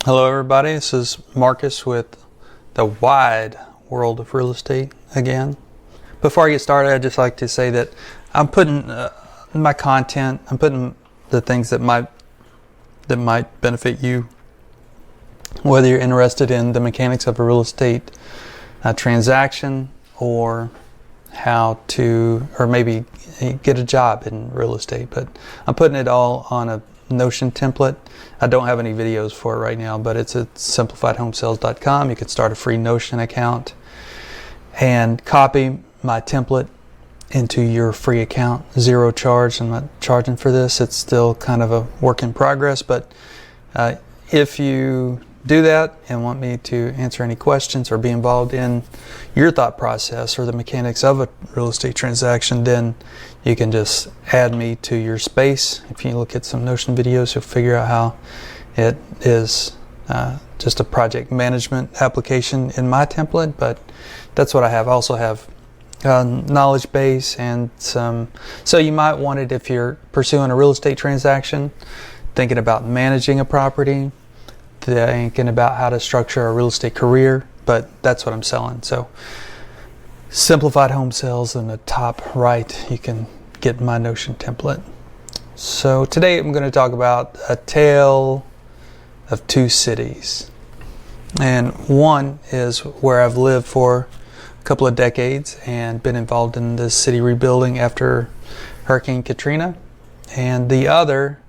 Hello everybody, this is Marcus with the wide world of real estate again. Before I get started, I'd just like to say that I'm putting my content, I'm putting the things that might benefit you, whether you're interested in the mechanics of a real estate transaction or how to, or maybe get a job in real estate. But I'm putting it all on a Notion template. I don't have any videos for it right now, but it's at simplifiedhomesales.com. You can start a free Notion account and copy my template into your free account. Zero charge. I'm not charging for this. It's still kind of a work in progress, but if you do that and want me to answer any questions or be involved in your thought process or the mechanics of a real estate transaction, then you can just add me to your space. If you look at some Notion videos, you'll figure out how it is just a project management application in my template, but that's what I have. I also have knowledge base and some, so you might want it if you're pursuing a real estate transaction, thinking about managing a property, thinking about how to structure a real estate career, but that's what I'm selling. So Simplified Home Sales in the top right, you can get my Notion template. So today I'm going to talk about a tale of two cities. And one is where I've lived for a couple of decades and been involved in the city rebuilding after Hurricane Katrina. And the other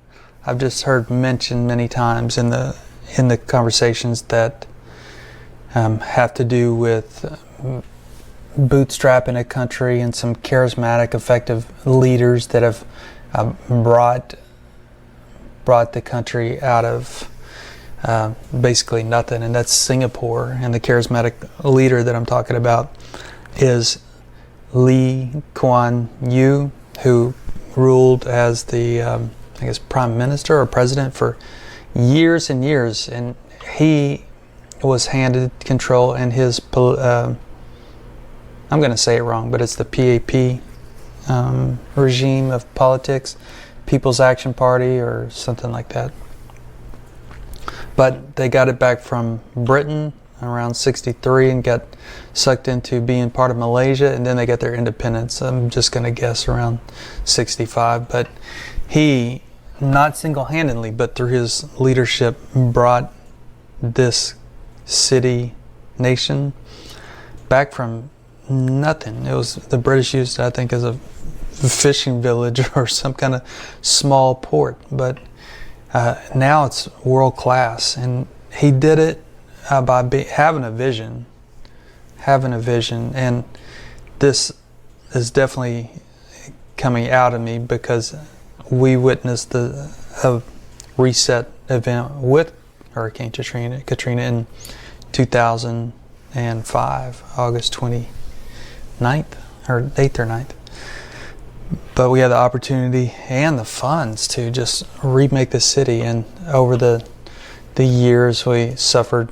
I've just heard mentioned many times in the conversations that have to do with bootstrapping a country and some charismatic, effective leaders that have brought the country out of basically nothing, and that's Singapore. And the charismatic leader that I'm talking about is Lee Kuan Yew, who ruled as the I guess prime minister or president for years and years, and he was handed control, and his I'm going to say it wrong, but it's the PAP regime of politics, People's Action Party or something like that. But they got it back from Britain around 63 and got sucked into being part of Malaysia, and then they got their independence. I'm just going to guess around 65, but he, not single-handedly, but through his leadership, brought this city nation back from nothing. It was, the British used it, I think, as a fishing village or some kind of small port, but now it's world class. And he did it by having a vision, and this is definitely coming out of me because we witnessed a reset event with Hurricane Katrina in 2005, August 29th, or 8th or 9th. But we had the opportunity and the funds to just remake the city, and over the years we suffered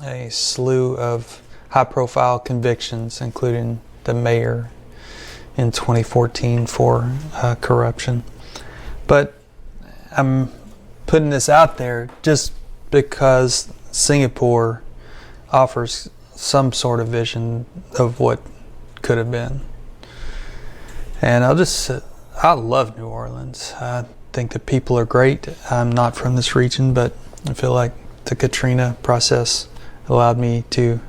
a slew of high-profile convictions, including the mayor in 2014 for corruption. But I'm putting this out there just because Singapore offers some sort of vision of what could have been. And I love New Orleans. I think the people are great. I'm not from this region, but I feel like the Katrina process allowed me to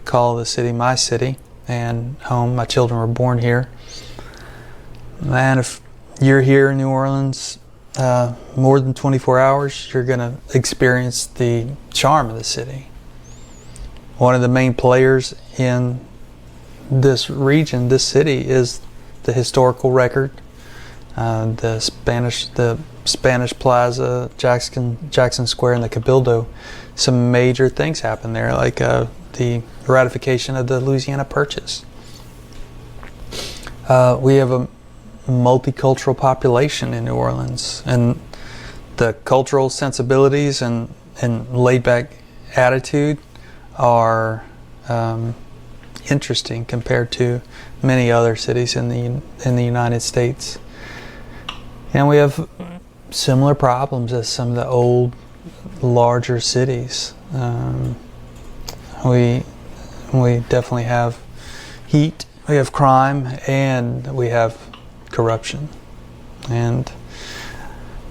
call the city my city and home. My children were born here. Man, if you're here in New Orleans more than 24 hours, you're going to experience the charm of the city. One of the main players in this region, this city, is the historical record. The Spanish Plaza, Jackson Square, and the Cabildo. Some major things happen there, like the ratification of the Louisiana Purchase. We have a multicultural population in New Orleans, and the cultural sensibilities and laid-back attitude are interesting compared to many other cities in the United States. And we have similar problems as some of the old larger cities. We definitely have heat, we have crime, and we have corruption. And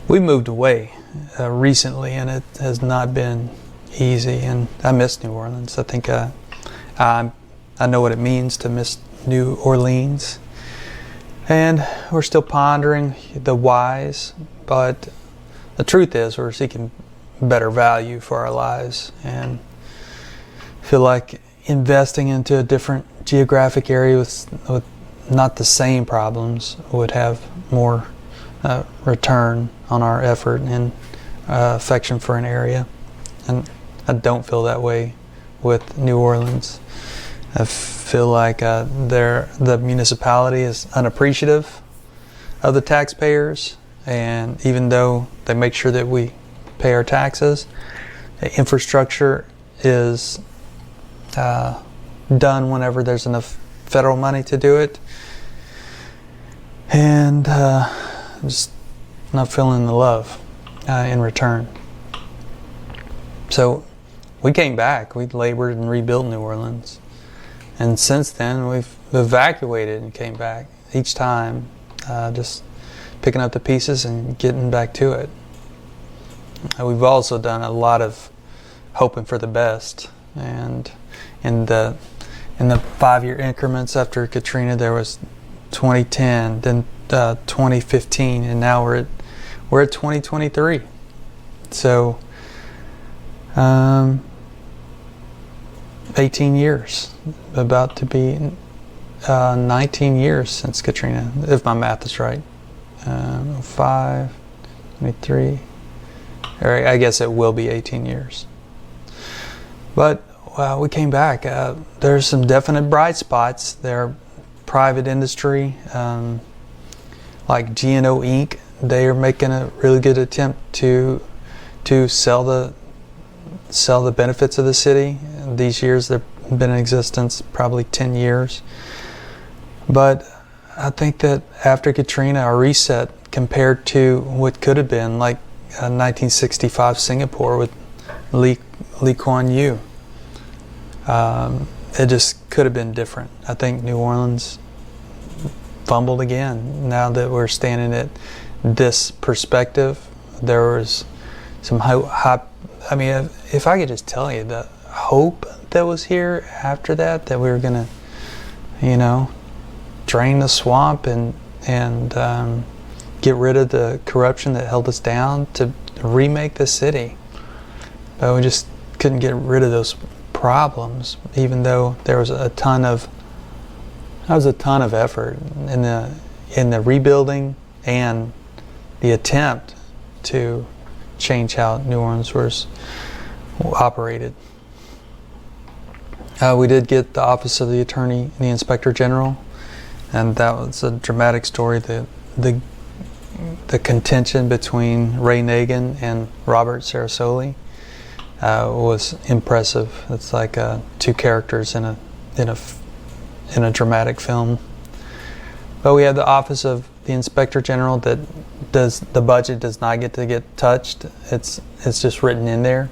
we moved away recently, and it has not been easy. And I miss New Orleans. I think I know what it means to miss New Orleans. And we're still pondering the whys, but the truth is we're seeking better value for our lives, and feel like investing into a different geographic area with not the same problems would have more return on our effort and affection for an area. And I don't feel that way with New Orleans. I feel like the municipality is unappreciative of the taxpayers, and even though they make sure that we pay our taxes, the infrastructure is done whenever there's enough federal money to do it, and just not feeling the love in return. So we came back, we labored and rebuilt New Orleans, and since then we've evacuated and came back each time, just picking up the pieces and getting back to it. We've also done a lot of hoping for the best, and in the 5-year increments after Katrina, there was 2010, then 2015, and now we're at 2023. So 18 years, about to be 19 years since Katrina, if my math is right. 5, 23, or I guess it will be 18 years. But we came back. There's some definite bright spots. There are private industry, like GNO Inc. They are making a really good attempt to sell the benefits of the city. These years they've been in existence probably 10 years. But I think that after Katrina, our reset compared to what could have been like 1965 Singapore with Lee Kuan Yew, it just could have been different. I think New Orleans fumbled again. Now that we're standing at this perspective, there was some hope. I mean, if I could just tell you the hope that was here after that we were gonna, drain the swamp and get rid of the corruption that held us down to remake the city. But we just couldn't get rid of those problems, even though there was a ton of effort in the rebuilding and the attempt to change how New Orleans was operated. We did get the Office of the Attorney and the Inspector General, and that was a dramatic story. The contention between Ray Nagin and Robert Sarasoli was impressive. It's like two characters in a dramatic film. But we have the Office of the Inspector General that the budget does not get touched. It's just written in there.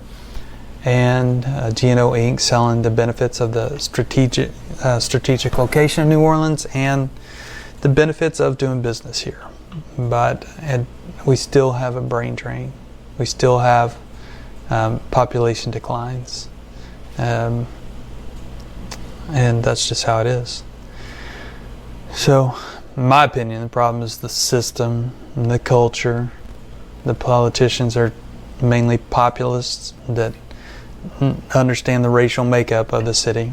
And GNO Inc. selling the benefits of the strategic location of New Orleans and the benefits of doing business here. But we still have a brain drain. We still have population declines, and that's just how it is. So, in my opinion, the problem is the system and the culture. The politicians are mainly populists that understand the racial makeup of the city.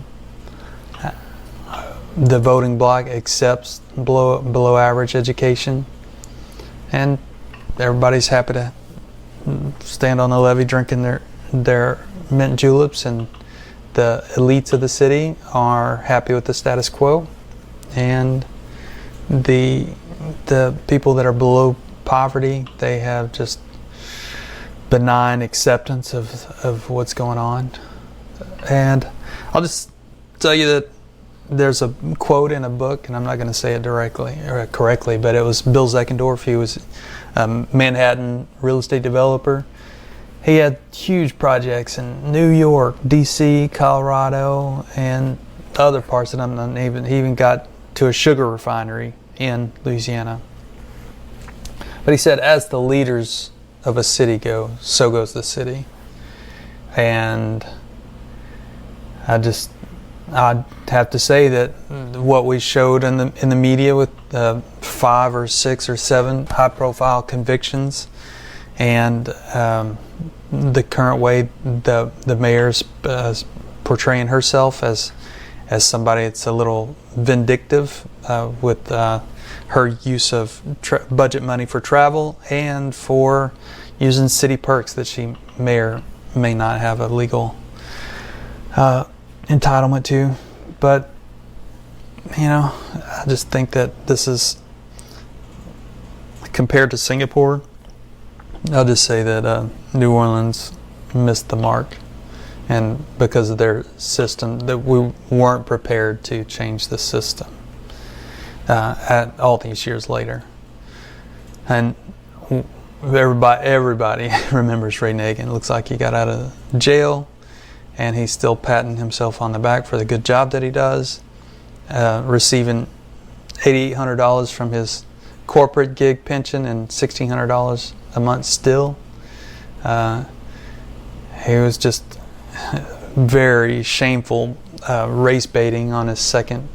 The voting bloc accepts below average education, and everybody's happy to stand on the levee drinking their mint juleps, and the elites of the city are happy with the status quo, and the people that are below poverty, they have just benign acceptance of what's going on. And I'll just tell you that there's a quote in a book, and I'm not going to say it directly or correctly, but it was Bill Zeckendorf. He was a Manhattan real estate developer, he had huge projects in New York, D.C., Colorado, and other parts that I'm not even. He even got to a sugar refinery in Louisiana. But he said, as the leaders of a city go, so goes the city. And I'd have to say that what we showed in the media with 5 or 6 or 7 high-profile convictions, and the current way the mayor's portraying herself as somebody that's a little vindictive with her use of budget money for travel and for using city perks that she may or may not have a legal entitlement to. But I just think that this is, compared to Singapore, I'll just say that New Orleans missed the mark, and because of their system, that we weren't prepared to change the system at all these years later. And everybody remembers Ray Nagin. It looks like he got out of jail, and he's still patting himself on the back for the good job that he does, receiving $8,800 from his corporate gig pension and $1,600 a month still. He was just very shameful race baiting on his second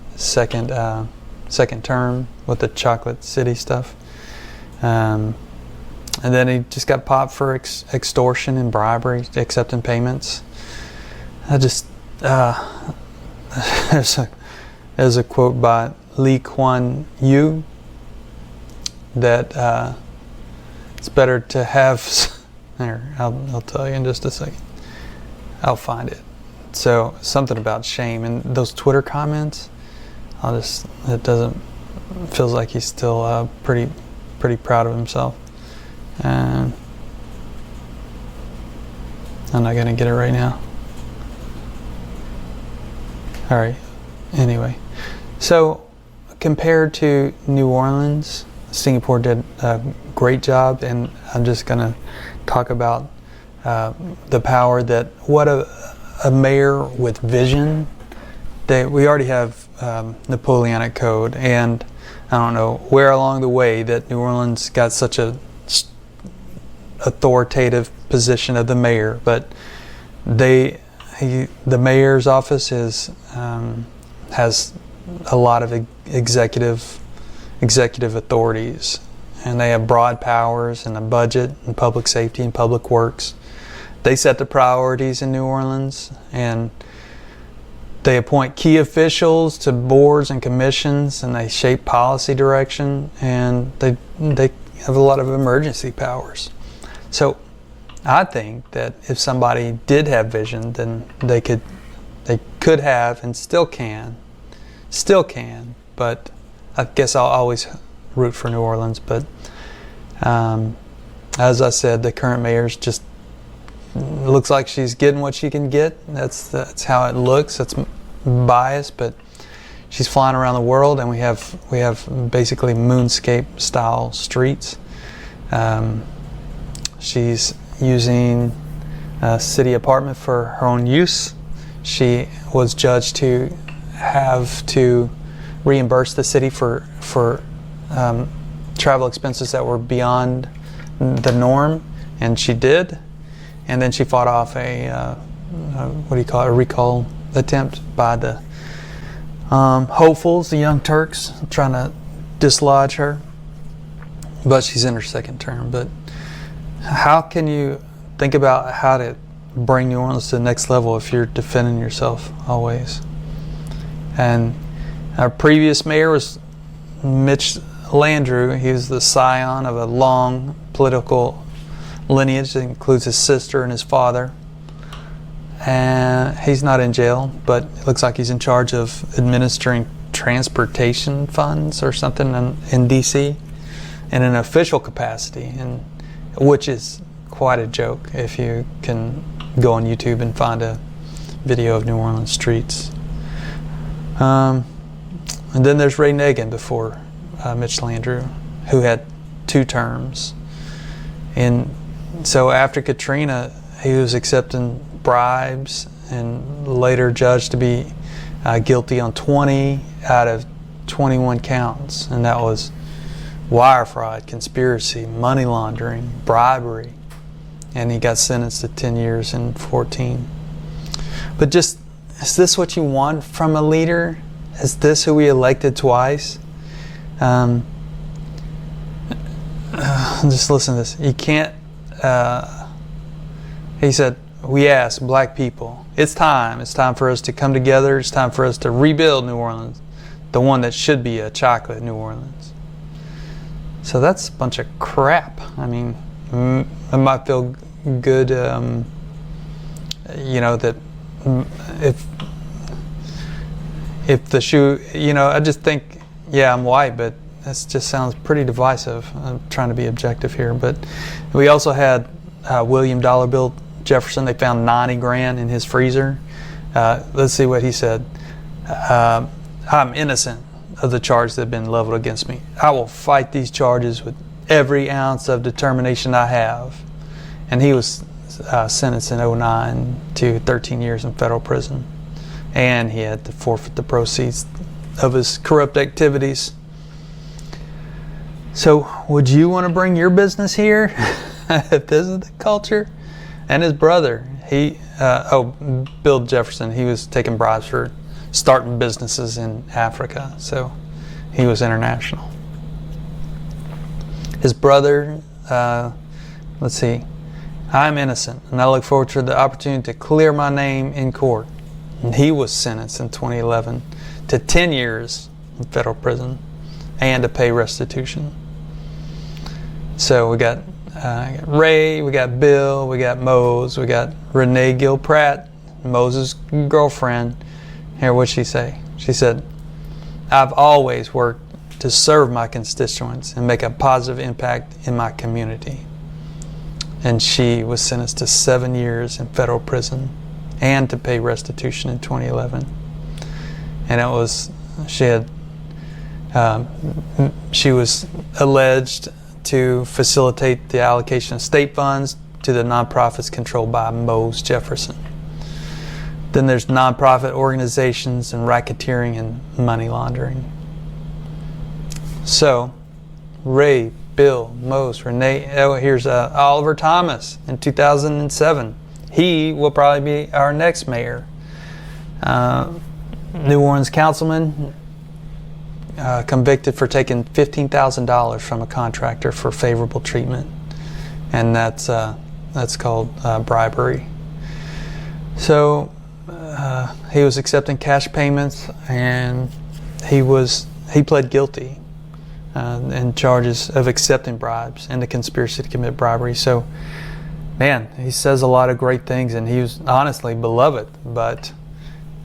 term with the Chocolate City stuff. And then he just got popped for extortion and bribery, accepting payments. There's a quote by Lee Kuan Yew that it's better to have. Here, I'll tell you in just a second. I'll find it. So something about shame and those Twitter comments. Feels like he's still pretty proud of himself. And I'm not gonna get it right now. All right. Anyway, so compared to New Orleans, Singapore did a great job, and I'm just gonna talk about the power that what a mayor with vision. We already have Napoleonic Code, and I don't know where along the way that New Orleans got such a authoritative position of the mayor, but the mayor's office has a lot of executive authorities, and they have broad powers in the budget and public safety and public works. They set the priorities in New Orleans, and they appoint key officials to boards and commissions, and they shape policy direction, and they have a lot of emergency powers. So I think that if somebody did have vision, then they could have and still can, but I guess I'll always root for New Orleans. But as I said, the current mayor's just looks like she's getting what she can get. That's how it looks. That's biased, but she's flying around the world, and we have basically moonscape style streets. She's using a city apartment for her own use. She was judged to have to reimburse the city for travel expenses that were beyond the norm, and she did. And then she fought off a recall attempt by the hopefuls, the Young Turks, trying to dislodge her. But she's in her second term. But how can you think about how to bring New Orleans to the next level if you're defending yourself always? And our previous mayor was Mitch Landrieu. He was the scion of a long political lineage that includes his sister and his father. And he's not in jail, but it looks like he's in charge of administering transportation funds or something in D.C. in an official capacity, and which is quite a joke if you can go on YouTube and find a video of New Orleans streets. And then there's Ray Nagin before Mitch Landrieu, who had 2 terms. And so after Katrina, he was accepting bribes and later judged to be guilty on 20 out of 21 counts, and that was wire fraud, conspiracy, money laundering, bribery, and he got sentenced to 10 years and 14. But just, is this what you want from a leader? Is this who we elected twice? Just listen to this. You can't, he said, we ask black people, it's time for us to come together, it's time for us to rebuild New Orleans, the one that should be a chocolate New Orleans. So that's a bunch of crap. I mean, it might feel good, that if the shoe, I just think, yeah, I'm white, but that just sounds pretty divisive. I'm trying to be objective here. But we also had William Dollar Bill Jefferson. They found 90 grand in his freezer. Let's see what he said. I'm innocent of the charges that have been leveled against me. I will fight these charges with every ounce of determination I have. And he was sentenced in 2009 to 13 years in federal prison. And he had to forfeit the proceeds of his corrupt activities. So would you want to bring your business here if this is the culture? And his brother, Bill Jefferson, he was taking bribes for starting businesses in Africa, so he was international. His brother, let's see, I'm innocent, and I look forward to the opportunity to clear my name in court. And he was sentenced in 2011 to 10 years in federal prison and to pay restitution. So we got Ray, we got Bill, we got Mose, we got Renee Gill Pratt, Moses' girlfriend. Here, what'd she say? She said, I've always worked to serve my constituents and make a positive impact in my community. And she was sentenced to 7 years in federal prison and to pay restitution in 2011. And she was alleged to facilitate the allocation of state funds to the nonprofits controlled by Mose Jefferson. Then there's nonprofit organizations and racketeering and money laundering. So, Ray, Bill, Mose, Renee, here's Oliver Thomas in 2007. He will probably be our next mayor. New Orleans councilman convicted for taking $15,000 from a contractor for favorable treatment, and that's called bribery. So he was accepting cash payments, and he pled guilty in charges of accepting bribes and the conspiracy to commit bribery. So, man, he says a lot of great things, and he was honestly beloved. But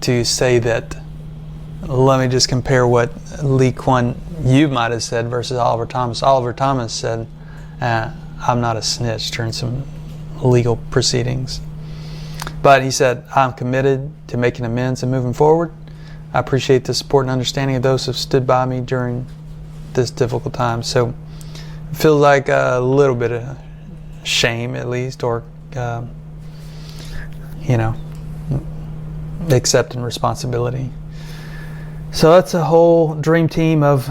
to say that, let me just compare what Lee Kuan Yew might have said versus Oliver Thomas. Oliver Thomas said, I'm not a snitch during some legal proceedings. But he said, I'm committed to making amends and moving forward. I appreciate the support and understanding of those who have stood by me during this difficult time. So it feels like a little bit of shame, at least, or accepting responsibility. So that's a whole dream team of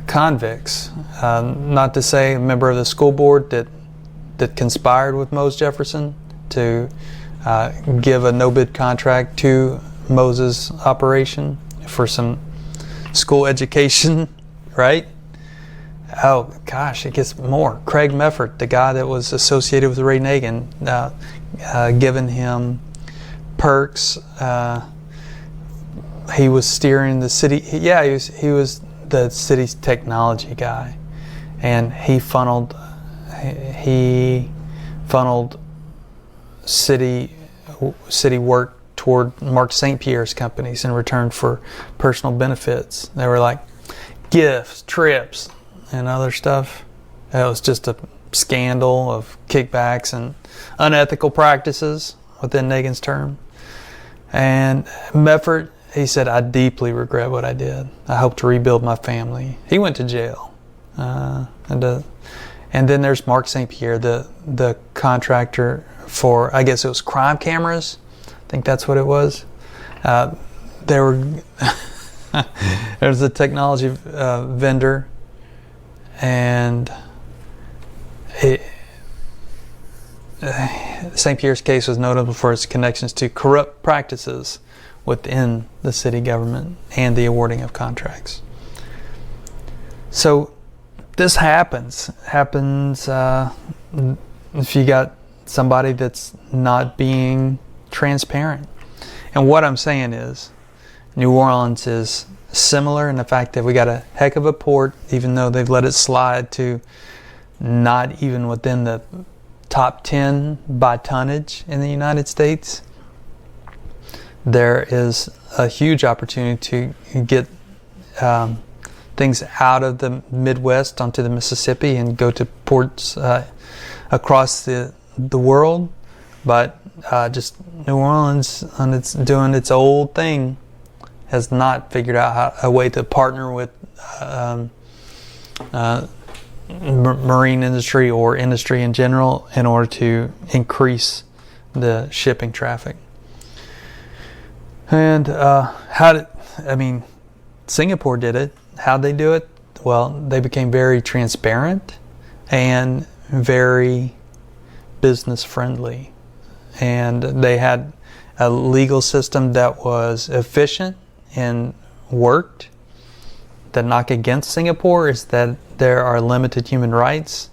convicts. Not to say a member of the school board that conspired with Mose Jefferson to give a no-bid contract to Moses' operation for some school education, right? Oh gosh, it gets more. Craig Mefford, the guy that was associated with Ray Nagin, giving him perks. He was steering the city. He was the city's technology guy, and he funneled city work toward Mark St. Pierre's companies in return for personal benefits. They were like gifts, trips, and other stuff. It was just a scandal of kickbacks and unethical practices within Nagin's term. And Mefford, he said, I deeply regret what I did. I hope to rebuild my family. He went to jail. And And then there's Mark St. Pierre, the contractor for, I guess it was crime cameras. I think that's what it was. There was a technology vendor, and St. Pierre's case was notable for its connections to corrupt practices within the city government and the awarding of contracts. So this happens if you got somebody that's not being transparent. And what I'm saying is, New Orleans is similar in the fact that we got a heck of a port, even though they've let it slide to not even within the top 10 by tonnage in the United States. There is a huge opportunity to get things out of the Midwest onto the Mississippi and go to ports across the world. But just New Orleans, doing its old thing, has not figured out a way to partner with marine industry or industry in general in order to increase the shipping traffic. And Singapore did it. How'd they do it? Well, they became very transparent and very business friendly. And they had a legal system that was efficient and worked. The knock against Singapore is that there are limited human rights.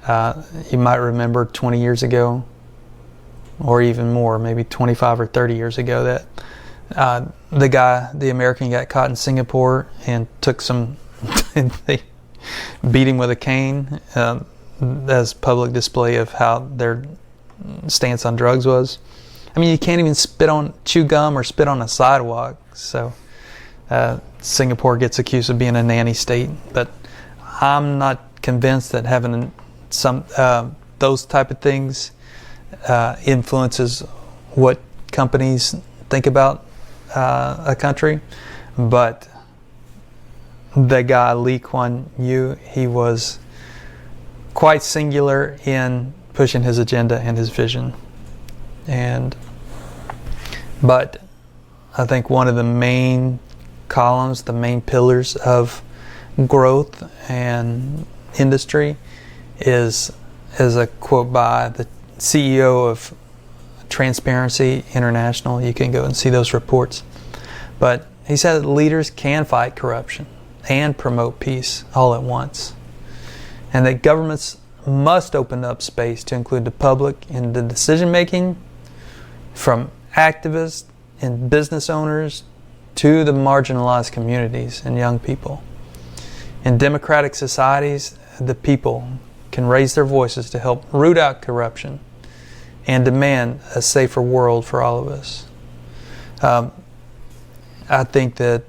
You might remember 20 years ago, or even more, maybe 25 or 30 years ago, that the American got caught in Singapore and took some, they beat him with a cane as public display of how their stance on drugs was. I mean, you can't even chew gum or spit on a sidewalk. So Singapore gets accused of being a nanny state, but I'm not convinced that having those type of things influences what companies think about a country. But the guy Lee Kuan Yew, he was quite singular in pushing his agenda and his vision. But I think one of the main columns, the main pillars of growth and industry is a quote by the CEO of Transparency International. You can go and see those reports. But he said that leaders can fight corruption and promote peace all at once. And that governments must open up space to include the public in the decision making, from activists and business owners to the marginalized communities and young people. In democratic societies, the people can raise their voices to help root out corruption and demand a safer world for all of us. I think that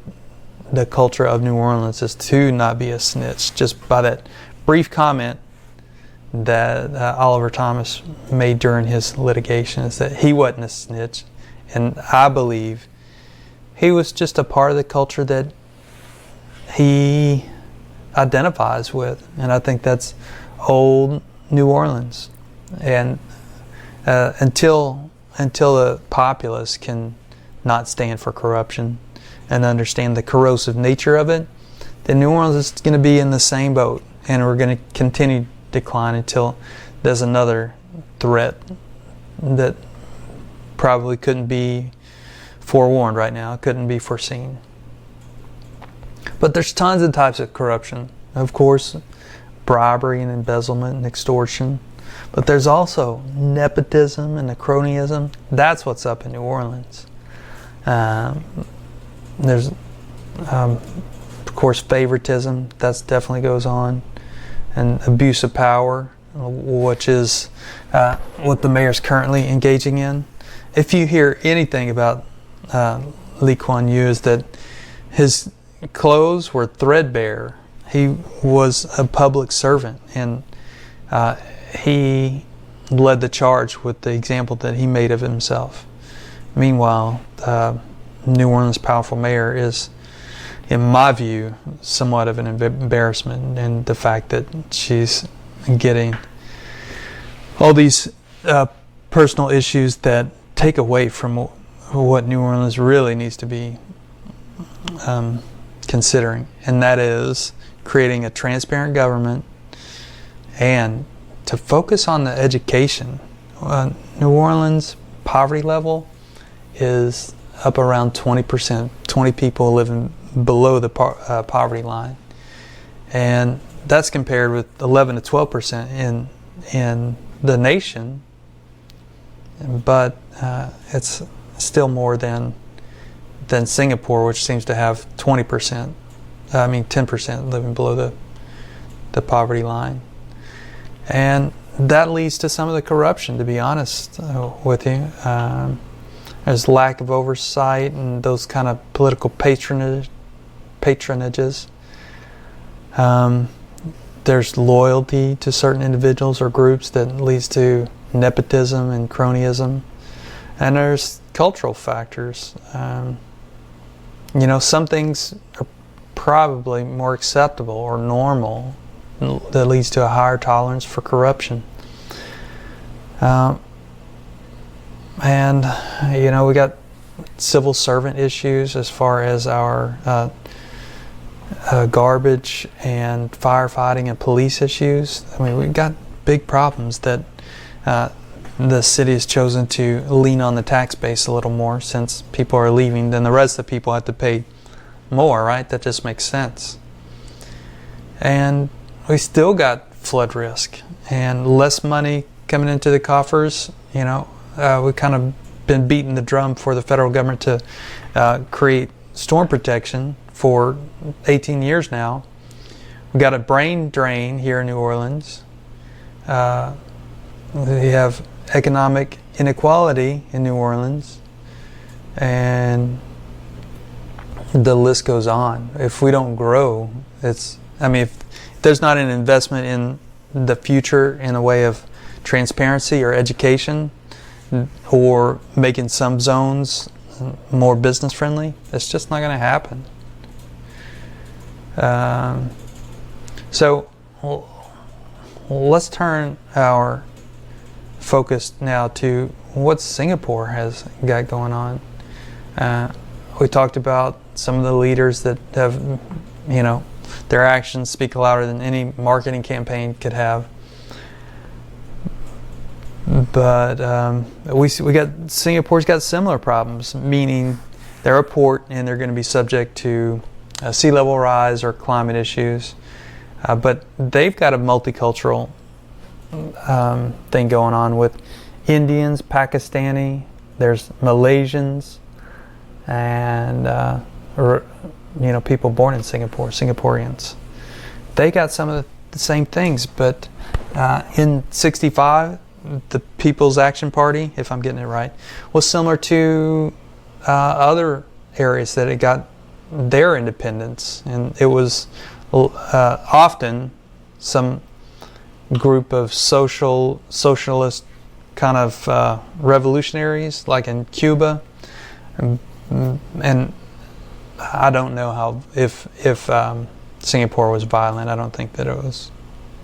the culture of New Orleans is to not be a snitch. Just by that brief comment that Oliver Thomas made during his litigation, is that he wasn't a snitch. And I believe he was just a part of the culture that he identifies with. And I think that's old New Orleans. And until the populace can not stand for corruption and understand the corrosive nature of it, then New Orleans is going to be in the same boat, and we're going to continue to decline until there's another threat that probably couldn't be forewarned right now, couldn't be foreseen. But there's tons of types of corruption. Of course, bribery and embezzlement and extortion. But there's also nepotism and cronyism. That's what's up in New Orleans. There's, of course, favoritism. That definitely goes on. And abuse of power, which is what the mayor's currently engaging in. If you hear anything about Lee Kuan Yew, is that his clothes were threadbare. He was a public servant, and he led the charge with the example that he made of himself. Meanwhile, New Orleans' powerful mayor is, in my view, somewhat of an embarrassment, and the fact that she's getting all these personal issues that take away from what New Orleans really needs to be considering, and that is creating a transparent government and to focus on the education. New Orleans poverty level is up around 20%, 20 people living below the poverty line, and that's compared with 11 to 12% in the nation, but it's still more than Singapore, which seems to have 20%. 10% living below the poverty line, and that leads to some of the corruption. To be honest with you, there's lack of oversight and those kind of political patronages. There's loyalty to certain individuals or groups that leads to nepotism and cronyism, and there's cultural factors. Some things are probably more acceptable or normal that leads to a higher tolerance for corruption. And we got civil servant issues as far as our garbage and firefighting and police issues. We've got big problems that the city has chosen to lean on the tax base a little more, since people are leaving, then the rest of the people have to pay more, right? That just makes sense. And we still got flood risk and less money coming into the coffers. We've kind of been beating the drum for the federal government to create storm protection for 18 years now. We got a brain drain here in New Orleans. We have economic inequality in New Orleans, and the list goes on. If we don't grow, if there's not an investment in the future in a way of transparency or education or making some zones more business friendly, it's just not going to happen. So let's turn our focus now to what Singapore has got going on. We talked about some of the leaders that have, their actions speak louder than any marketing campaign could have. But Singapore's got similar problems, meaning they're a port and they're going to be subject to sea level rise or climate issues. But they've got a multicultural thing going on with Indians, Pakistani, there's Malaysians, and people born in Singapore, Singaporeans. They got some of the same things, but in '65, the People's Action Party, if I'm getting it right, was similar to other areas that it got their independence, and it was often some group of socialist kind of revolutionaries, like in Cuba, and I don't know how if Singapore was violent. I don't think that it was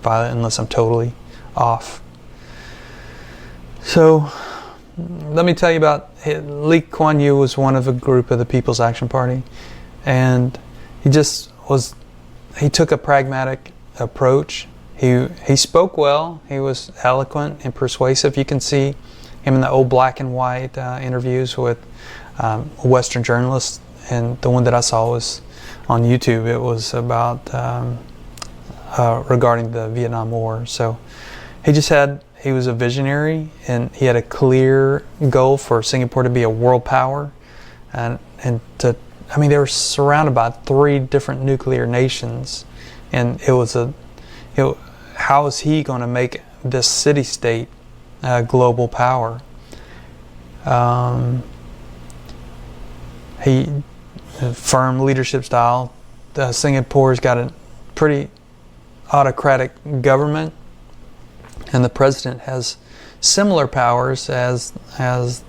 violent, unless I'm totally off. So let me tell you about Lee Kuan Yew. Was one of a group of the People's Action Party, and he took a pragmatic approach. He spoke well. He was eloquent and persuasive. You can see him in the old black and white interviews with Western journalists, and the one that I saw was on YouTube. It was about regarding the Vietnam War. So he was a visionary, and he had a clear goal for Singapore to be a world power, and they were surrounded by 3 different nuclear nations, and how is he going to make this city-state a global power? Firm leadership style. Singapore's got a pretty autocratic government, and the president has similar powers as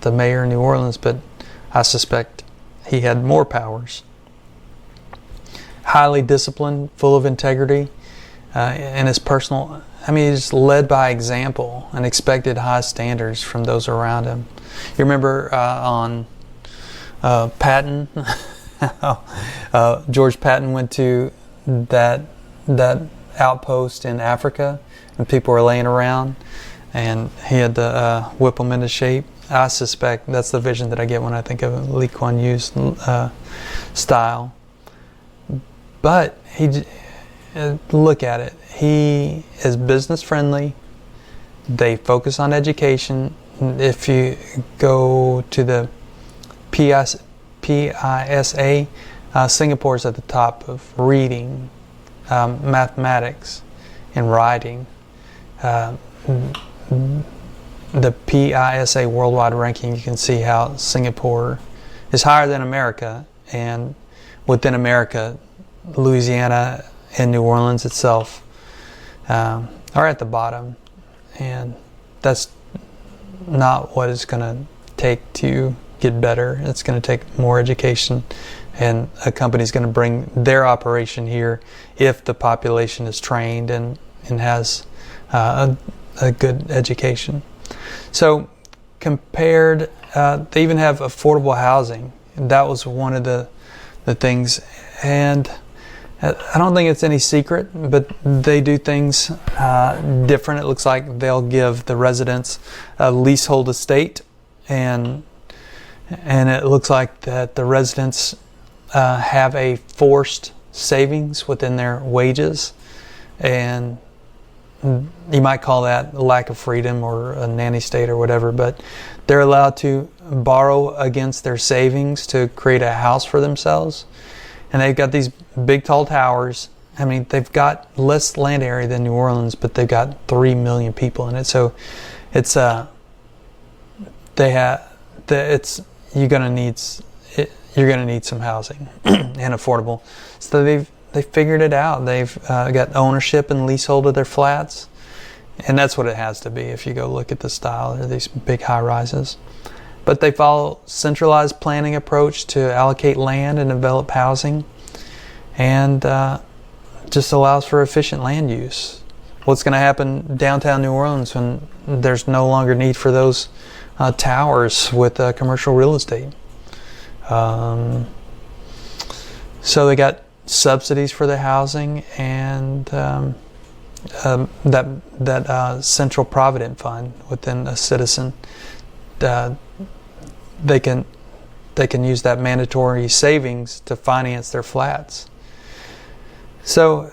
the mayor of New Orleans, but I suspect he had more powers. Highly disciplined, full of integrity in his personal he just led by example and expected high standards from those around him. You remember on Patton, George Patton went to that outpost in Africa, and people were laying around, and he had to whip them into shape. I suspect that's the vision that I get when I think of Lee Kuan Yew's style. But look at it. He is business friendly. They focus on education. If you go to the PISA, Singapore's at the top of reading, mathematics, and writing. The PISA worldwide ranking, you can see how Singapore is higher than America, and within America, Louisiana and New Orleans itself are at the bottom, and that's not what it's going to take to get better. It's going to take more education, and a company's going to bring their operation here if the population is trained and has a good education. So compared, they even have affordable housing. That was one of the things, and I don't think it's any secret, but they do things different. It looks like they'll give the residents a leasehold estate, and it looks like that the residents have a forced savings within their wages, and you might call that a lack of freedom or a nanny state or whatever, but they're allowed to borrow against their savings to create a house for themselves. And they've got these big tall towers. I mean, they've got less land area than New Orleans, but they've got 3 million people in it. So it's you're gonna need some housing and affordable. So they figured it out. They've got ownership and leasehold of their flats, and that's what it has to be if you go look at the style. They're these big high rises. But they follow centralized planning approach to allocate land and develop housing, and just allows for efficient land use. What's going to happen downtown New Orleans when there's no longer need for those towers with commercial real estate? So they got subsidies for the housing, and that central provident fund within a citizen. They can use that mandatory savings to finance their flats. So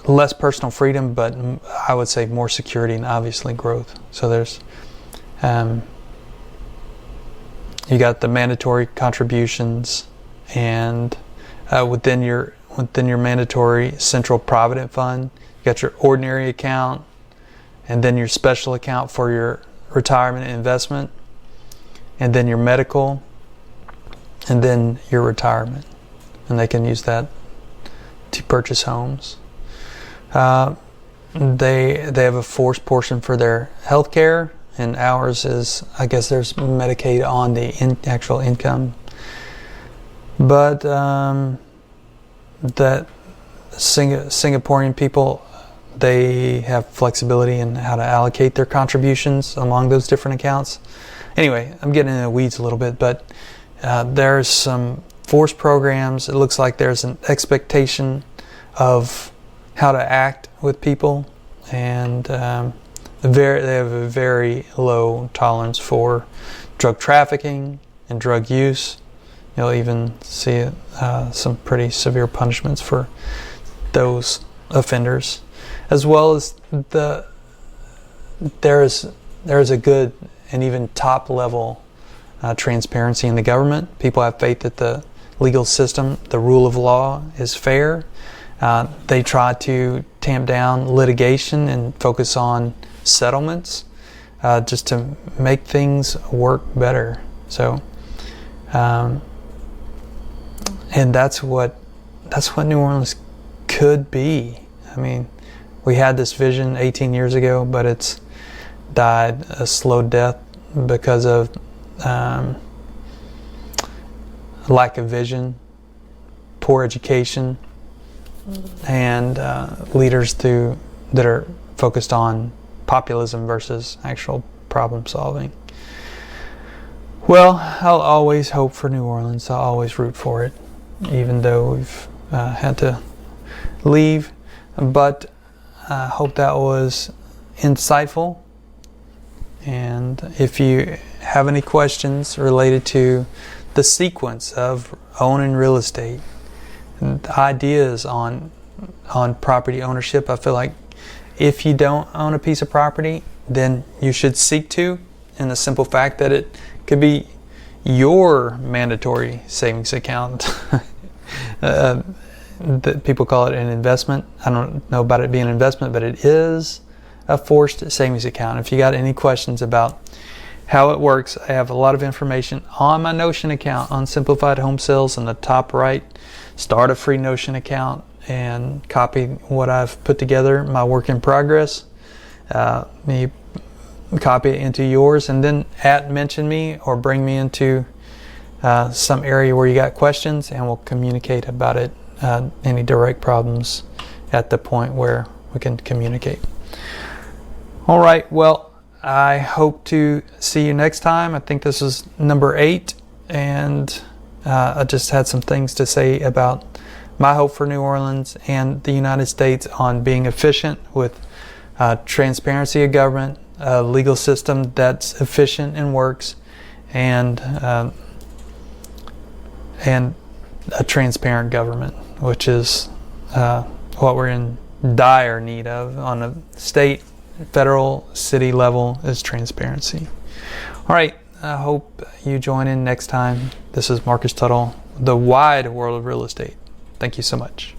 less personal freedom, but I would say more security and obviously growth. So there's you got the mandatory contributions, and within your mandatory central provident fund, you got your ordinary account, and then your special account for your retirement investment, and then your medical, and then your retirement, and they can use that to purchase homes. They have a forced portion for their health care, and ours is, I guess there's Medicaid on the actual income, but that Singaporean people, they have flexibility in how to allocate their contributions among those different accounts. Anyway, I'm getting into the weeds a little bit, but there's some forced programs. It looks like there's an expectation of how to act with people, and they have a very low tolerance for drug trafficking and drug use. You'll even see some pretty severe punishments for those offenders, as well as there is a good and even top level transparency in the government. People have faith that the legal system, the rule of law, is fair. They try to tamp down litigation and focus on settlements, just to make things work better. So, and that's what New Orleans could be. I mean, we had this vision 18 years ago, but it's died a slow death because of lack of vision, poor education, and leaders that are focused on populism versus actual problem solving. Well, I'll always hope for New Orleans. I'll always root for it, even though we've had to leave. But I hope that was insightful. And if you have any questions related to the sequence of owning real estate, and ideas on property ownership, I feel like if you don't own a piece of property, then you should seek to, in the simple fact that it could be your mandatory savings account. That people call it an investment. I don't know about it being an investment, but it is a forced savings account. If you got any questions about how it works, I have a lot of information on my Notion account on Simplified Home Sales. In the top right, start a free Notion account and copy what I've put together, my work in progress. You copy it into yours, and then mention me or bring me into some area where you got questions, and we'll communicate about it. Any direct problems at the point where we can communicate. All right, well, I hope to see you next time. I think this is number 8, and I just had some things to say about my hope for New Orleans and the United States on being efficient with transparency of government, a legal system that's efficient and works, and a transparent government, which is what we're in dire need of on a state, federal, city level, is transparency. All right, I hope you join in next time. This is Marcus Tuttle, The Wide World of Real Estate. Thank you so much.